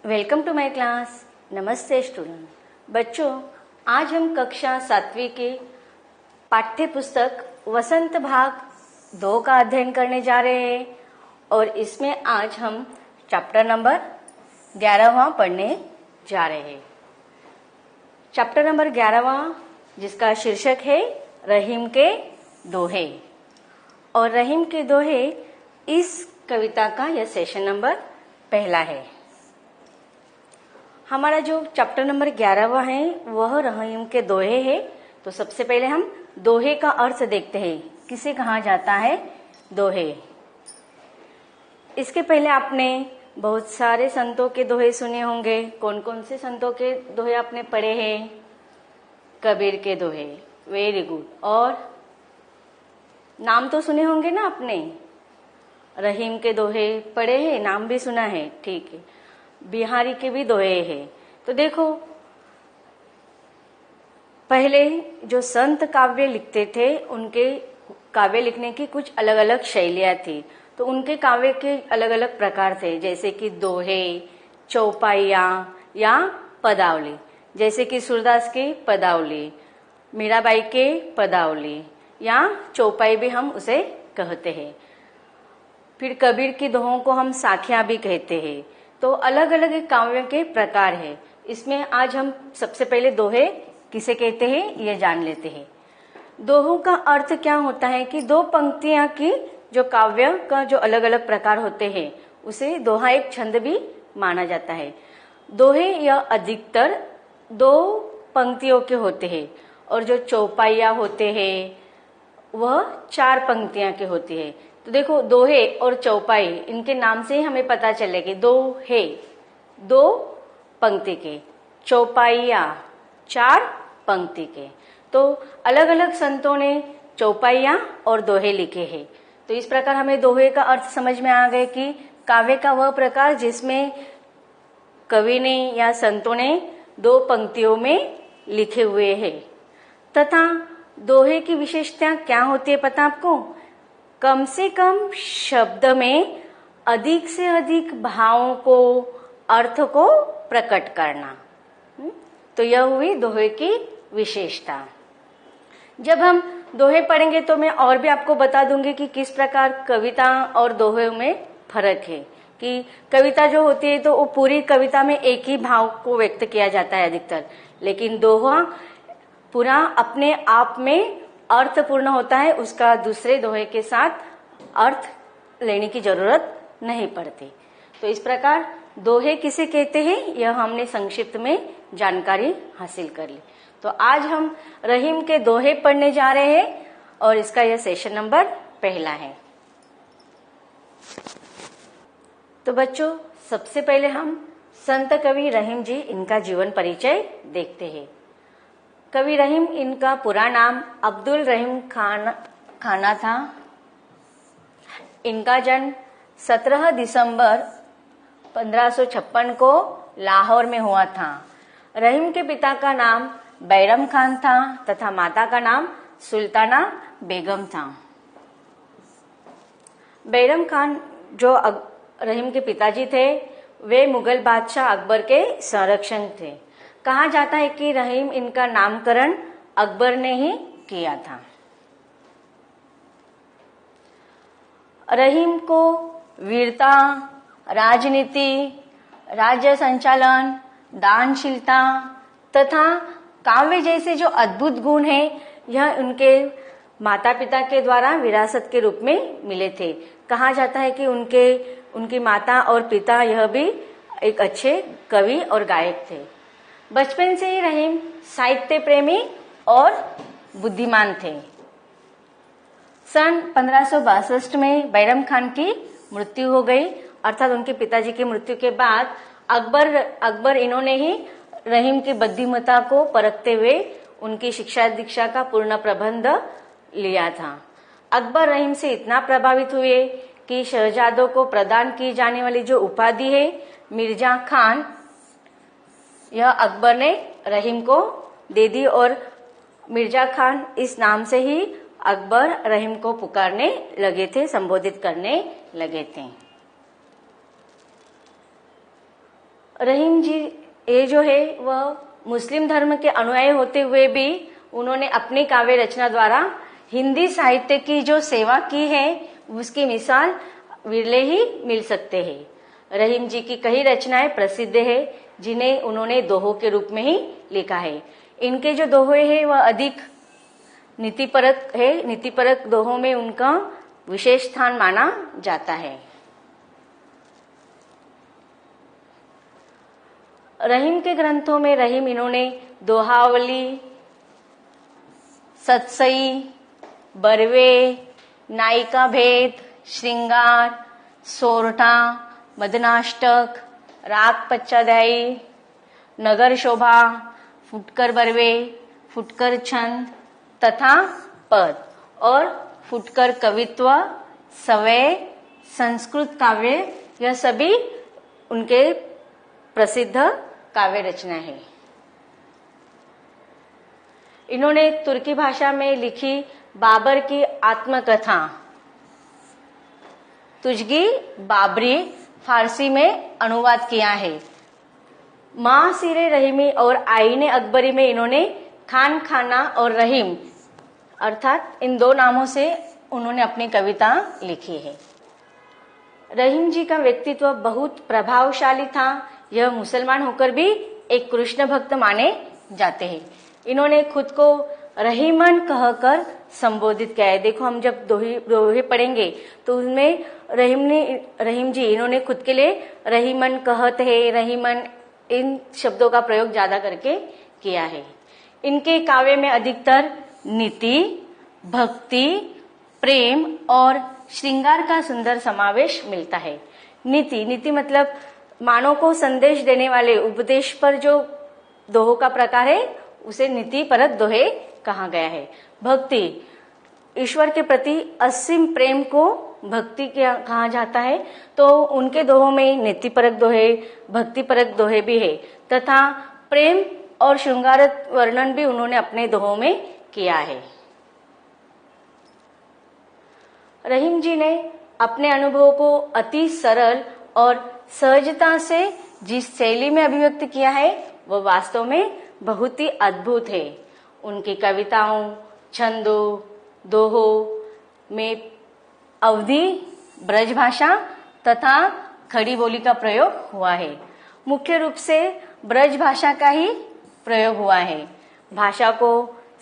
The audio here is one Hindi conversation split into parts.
Welcome to my class. नमस्ते स्टूडेंट। बच्चों, आज हम कक्षा 7वीं के पाठ्य पुस्तक वसंत भाग 2 का अध्ययन करने जा रहे हैं और इसमें आज हम चैप्टर नंबर 11वां पढ़ने जा रहे हैं। चैप्टर नंबर 11वां जिसका शीर्षक है रहीम के दोहे। और रहीम के दोहे इस कविता का यह सेशन नंबर पहला है। हमारा जो चैप्टर नंबर 11वां है वह रहीम के दोहे है। तो सबसे पहले हम दोहे का अर्थ देखते हैं, किसे कहा जाता है दोहे। इसके पहले आपने बहुत सारे संतों के दोहे सुने होंगे। कौन कौन से संतों के दोहे आपने पढ़े हैं? कबीर के दोहे, वेरी गुड। और नाम तो सुने होंगे ना आपने। रहीम के दोहे पढ़े हैं, नाम भी सुना है, ठीक है। बिहारी के भी दोहे हैं। तो देखो, पहले जो संत काव्य लिखते थे उनके काव्य लिखने की कुछ अलग अलग शैलियां थी। तो उनके काव्य के अलग अलग प्रकार थे, जैसे कि दोहे, चौपाइयां या पदावली। जैसे कि सूरदास की पदावली, मीराबाई के पदावली या चौपाई भी हम उसे कहते हैं। फिर कबीर की दोहों को हम साखियां भी कहते हैं। तो अलग अलग काव्यों के प्रकार है। इसमें आज हम सबसे पहले दोहे किसे कहते हैं ये जान लेते हैं। दोहों का अर्थ क्या होता है कि दो पंक्तियां की जो काव्य का जो अलग अलग प्रकार होते हैं उसे दोहा एक छंद भी माना जाता है। दोहे या अधिकतर 2 पंक्तियों के होते हैं और जो चौपाइयां होते हैं वह 4 पंक्तियां के होती है। तो देखो, दोहे और चौपाई इनके नाम से ही हमें पता चलेगी। दोहे 2 पंक्ति के, चौपाइया 4 पंक्ति के। तो अलग अलग संतों ने चौपाइया और दोहे लिखे हैं। तो इस प्रकार हमें दोहे का अर्थ समझ में आ गए कि काव्य का वह प्रकार जिसमें कवि ने या संतों ने 2 पंक्तियों में लिखे हुए हैं। तथा दोहे की विशेषता क्या होती है पता आपको? कम से कम शब्द में अधिक से अधिक भावों को, अर्थ को प्रकट करना। तो यह हुई दोहे की विशेषता। जब हम दोहे पढ़ेंगे तो मैं और भी आपको बता दूंगी कि किस प्रकार कविता और दोहे में फर्क है। कि कविता जो होती है तो वो पूरी कविता में एक ही भाव को व्यक्त किया जाता है अधिकतर, लेकिन दोहा पूरा अपने आप में अर्थपूर्ण होता है। उसका दूसरे दोहे के साथ अर्थ लेने की जरूरत नहीं पड़ती। तो इस प्रकार दोहे किसे कहते हैं यह हमने संक्षिप्त में जानकारी हासिल कर ली। तो आज हम रहीम के दोहे पढ़ने जा रहे हैं और इसका यह सेशन नंबर पहला है। तो बच्चों, सबसे पहले हम संत कवि रहीम जी इनका जीवन परिचय देखते हैं। कवि रहीम, इनका पूरा नाम अब्दुल रहीम खाना था। इनका जन्म 17 दिसंबर 1556 को लाहौर में हुआ था। रहीम के पिता का नाम बैरम खान था तथा माता का नाम सुल्ताना बेगम था। बैरम खान जो रहीम के पिताजी थे वे मुगल बादशाह अकबर के संरक्षक थे। कहा जाता है कि रहीम इनका नामकरण अकबर ने ही किया था। रहीम को वीरता, राजनीति, राज्य संचालन, दानशीलता तथा काव्य जैसे जो अद्भुत गुण हैं यह उनके माता पिता के द्वारा विरासत के रूप में मिले थे। कहा जाता है कि उनकी माता और पिता यह भी एक अच्छे कवि और गायक थे। बचपन से ही रहीम साहित्य प्रेमी और बुद्धिमान थे। सन 1562 में बैरम खान की मृत्यु हो गई, अर्थात उनके पिताजी की मृत्यु के बाद अकबर इन्होंने ही रहीम की बुद्धिमत्ता को परखते हुए उनकी शिक्षा दीक्षा का पूर्ण प्रबंध लिया था। अकबर रहीम से इतना प्रभावित हुए कि शहजादों को प्रदान की जाने वाली जो उपाधि है मिर्जा खान, यह अकबर ने रहीम को दे दी और मिर्जा खान इस नाम से ही अकबर रहीम को पुकारने लगे थे, संबोधित करने लगे थे। रहीम जी ये जो है वह मुस्लिम धर्म के अनुयायी होते हुए भी उन्होंने अपनी काव्य रचना द्वारा हिंदी साहित्य की जो सेवा की है उसकी मिसाल विरले ही मिल सकते हैं। रहीम जी की कई रचनाएं प्रसिद्ध है जिन्हें उन्होंने दोहों के रूप में ही लिखा है। इनके जो दोहे हैं वह अधिक नीतिपरक है। नीतिपरक दोहों में उनका विशेष स्थान माना जाता है। रहीम के ग्रंथों में रहीम इन्होंने दोहावली, सतसई, बरवे, नायिका भेद, श्रृंगार, सोरठा, मदनाष्टक, राग पच्चाध्यायी, नगर शोभा, फुटकर बरवे, फुटकर छंद तथा पद और फुटकर कवित्व, सवय, संस्कृत काव्य, यह सभी उनके प्रसिद्ध काव्य रचना है। इन्होंने तुर्की भाषा में लिखी बाबर की आत्मकथा तुजगी बाबरी फारसी में अनुवाद किया है। मासिरे रहीमी और आईने अकबरी में इन्होंने खान खाना और रहीम अर्थात इन दो नामों से उन्होंने अपनी कविता लिखी है। रहीम जी का व्यक्तित्व बहुत प्रभावशाली था। यह मुसलमान होकर भी एक कृष्ण भक्त माने जाते हैं। इन्होंने खुद को रहीमन कहकर संबोधित किया है। देखो हम जब दोहे पढ़ेंगे तो उसमें रहीम जी इन्होंने खुद के लिए रहीमन कहत है, रहीमन, इन शब्दों का प्रयोग ज्यादा करके किया है। इनके काव्य में अधिकतर नीति, भक्ति, प्रेम और श्रृंगार का सुंदर समावेश मिलता है। नीति मतलब मानव को संदेश देने वाले उपदेश पर जो दोहों का प्रकार है उसे नीति परक दोहे कहा गया है। भक्ति, ईश्वर के प्रति असीम प्रेम को भक्ति कहा जाता है, तो उनके दोहों में नीति परक दोहे, भक्ति परक दोहे भी है तथा प्रेम और श्रृंगार वर्णन भी उन्होंने अपने दोहों में किया है। रहीम जी ने अपने अनुभवों को अति सरल और सहजता से जिस शैली में अभिव्यक्त किया है वह वास्तव में बहुत ही अद्भुत है। उनकी कविताओं, छंदों, दोहों में अवधी, ब्रज भाषा तथा खड़ी बोली का प्रयोग हुआ है। मुख्य रूप से ब्रज भाषा का ही प्रयोग हुआ है। भाषा को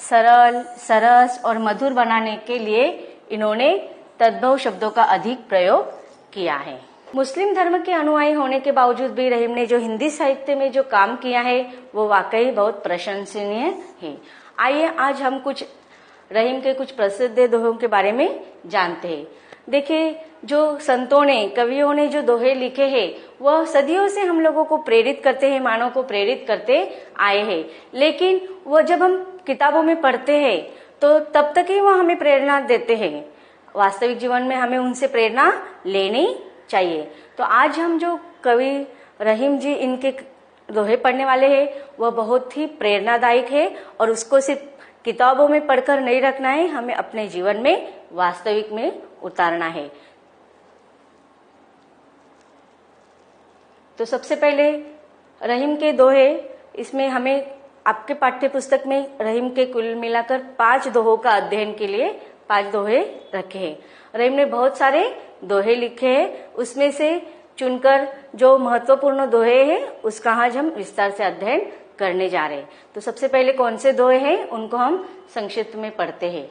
सरल, सरस और मधुर बनाने के लिए इन्होंने तद्भव शब्दों का अधिक प्रयोग किया है। मुस्लिम धर्म के अनुयायी होने के बावजूद भी रहीम ने जो हिंदी साहित्य में जो काम किया है वो वाकई बहुत प्रशंसनीय है। आइए आज हम कुछ रहीम के कुछ प्रसिद्ध दोहों के बारे में जानते हैं। देखिए, जो संतों ने, कवियों ने जो दोहे लिखे हैं वह सदियों से हम लोगों को प्रेरित करते हैं, मानव को प्रेरित करते आए हैं। लेकिन वह जब हम किताबों में पढ़ते हैं तो तब तक ही वह हमें प्रेरणा देते हैं। वास्तविक जीवन में हमें उनसे प्रेरणा लेनी चाहिए। तो आज हम जो कवि रहीम जी इनके दोहे पढ़ने वाले हैं वह बहुत ही प्रेरणादायक है और उसको सिर्फ किताबों में पढ़कर नहीं रखना है, हमें अपने जीवन में वास्तविक में उतारना है। तो सबसे पहले रहीम के दोहे, इसमें हमें आपके पाठ्य पुस्तक में रहीम के कुल मिलाकर 5 दोहों का अध्ययन के लिए 5 दोहे रखे हैं। रहीम ने बहुत सारे दोहे लिखे हैं, उसमें से चुनकर जो महत्वपूर्ण दोहे हैं उसका आज हम विस्तार से अध्ययन करने जा रहे हैं। तो सबसे पहले कौन से दोहे हैं उनको हम संक्षिप्त में पढ़ते हैं।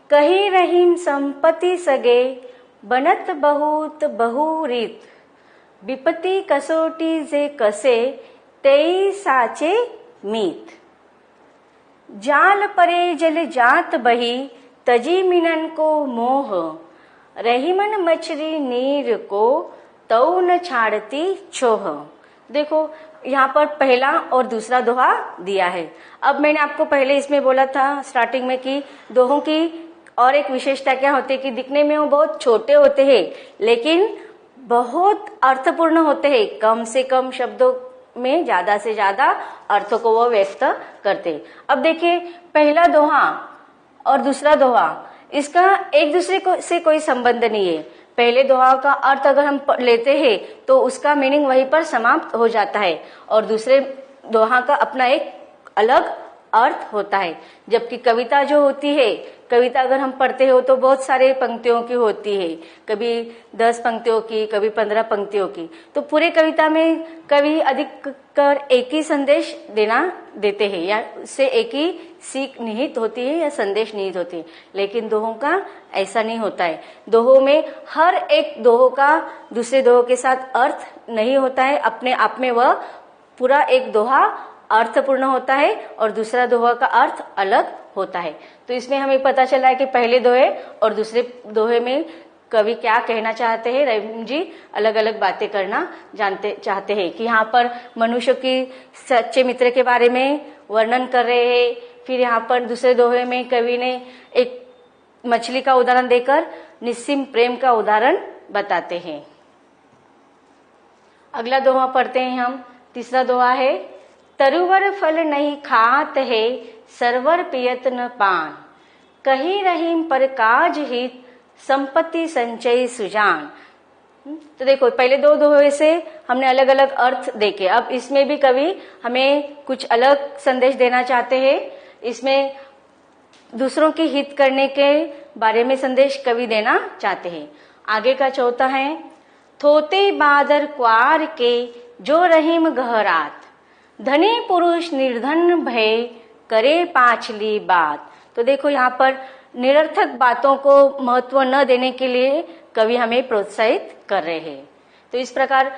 कही रहीम संपत्ति सगे, बनत बहुत बहुरीत, विपत्ति कसोटी जे कसे, तेई साचे मीत। जाल परे जल जात बही, तजी मिनन को मोह, रहीमन मछली नीर को, तौ न छाड़ती छोह। देखो यहाँ पर पहला और दूसरा दोहा दिया है। अब मैंने आपको पहले इसमें बोला था स्टार्टिंग में कि दोहों की और एक विशेषता क्या होती है कि दिखने में वो बहुत छोटे होते हैं लेकिन बहुत अर्थपूर्ण होते हैं। कम से कम शब्दों में ज्यादा से ज्यादा अर्थों को वो व्यक्त करते हैं। अब देखिए, पहला दोहा और दूसरा दोहा, इसका एक दूसरे को से कोई संबंध नहीं है। पहले दोहा का अर्थ अगर हम लेते हैं तो उसका मीनिंग वहीं पर समाप्त हो जाता है और दूसरे दोहा का अपना एक अलग अर्थ होता है। जबकि कविता जो होती है, कविता अगर हम पढ़ते हो तो बहुत सारे पंक्तियों की होती है, कभी 10 पंक्तियों की, कभी 15 पंक्तियों की। तो पूरे कविता में कवि अधिकतर एक ही संदेश देते हैं या उससे एक ही सीख निहित होती है या संदेश निहित होती है। लेकिन दोहों का ऐसा नहीं होता है। दोहों में हर एक दोहो का दूसरे दोहो के साथ अर्थ नहीं होता है, अपने आप में वह पूरा एक दोहा अर्थपूर्ण होता है और दूसरा दोहा का अर्थ अलग होता है। तो इसमें हमें पता चला है कि पहले दोहे और दूसरे दोहे में कवि क्या कहना चाहते हैं। रहीम जी अलग अलग बातें करना चाहते हैं कि यहाँ पर मनुष्य की सच्चे मित्र के बारे में वर्णन कर रहे हैं। फिर यहाँ पर दूसरे दोहे में कवि ने एक मछली का उदाहरण देकर निस्सीम प्रेम का उदाहरण बताते हैं। अगला दोहा पढ़ते हैं हम। तीसरा दोहा है, तरुवर फल नहीं खात है, सरवर पियत न पान, कही रहीम पर काज हित, संपत्ति संचय सुजान। तो देखो पहले दो दोहे से हमने अलग अलग अर्थ देखे। अब इसमें भी कवि हमें कुछ अलग संदेश देना चाहते हैं। इसमें दूसरों की हित करने के बारे में संदेश कवि देना चाहते हैं। आगे का चौथा है, थोते बादर क्वार के जो रहीम गहरात, धनी पुरुष निर्धन भय करे पाछली बात। तो देखो यहाँ पर निरर्थक बातों को महत्व न देने के लिए कवि हमें प्रोत्साहित कर रहे हैं। तो इस प्रकार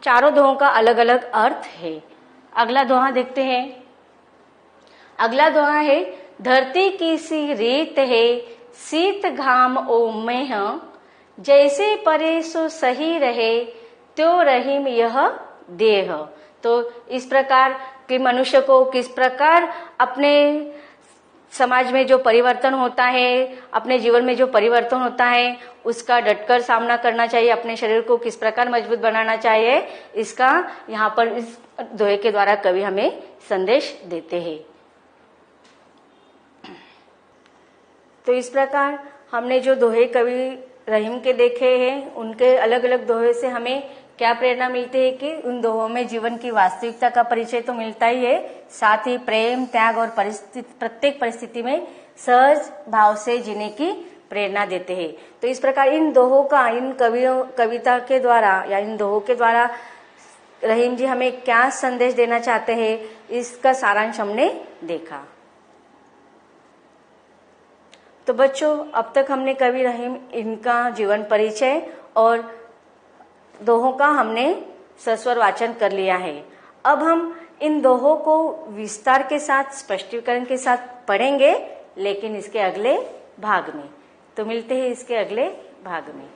चारों दोहों का अलग अलग अर्थ है। अगला दोहा देखते हैं। अगला दोहा है, धरती की सी रेत है, शीत घाम ओमेह, जैसे परे सो सही रहे, त्यो रहीम यह देह। तो इस प्रकार कि मनुष्य को किस प्रकार अपने समाज में जो परिवर्तन होता है, अपने जीवन में जो परिवर्तन होता है, उसका डटकर सामना करना चाहिए। अपने शरीर को किस प्रकार मजबूत बनाना चाहिए, इसका यहाँ पर इस दोहे के द्वारा कवि हमें संदेश देते हैं। तो इस प्रकार हमने जो दोहे कवि रहीम के देखे हैं, उनके अलग अलग दोहे से हमें क्या प्रेरणा मिलती है कि उन दोहों में जीवन की वास्तविकता का परिचय तो मिलता ही है, साथ ही प्रेम, त्याग और प्रत्येक परिस्थिति में सहज भाव से जीने की प्रेरणा देते हैं। तो इस प्रकार इन दोहों का, इन कविता के द्वारा या इन दोहों के द्वारा रहीम जी हमें क्या संदेश देना चाहते हैं, इसका सारांश हमने देखा। तो बच्चों, अब तक हमने कवि रहीम इनका जीवन परिचय और दोहों का हमने सस्वर वाचन कर लिया है। अब हम इन दोहों को विस्तार के साथ, स्पष्टीकरण के साथ पढ़ेंगे, लेकिन इसके अगले भाग में। तो मिलते हैं इसके अगले भाग में।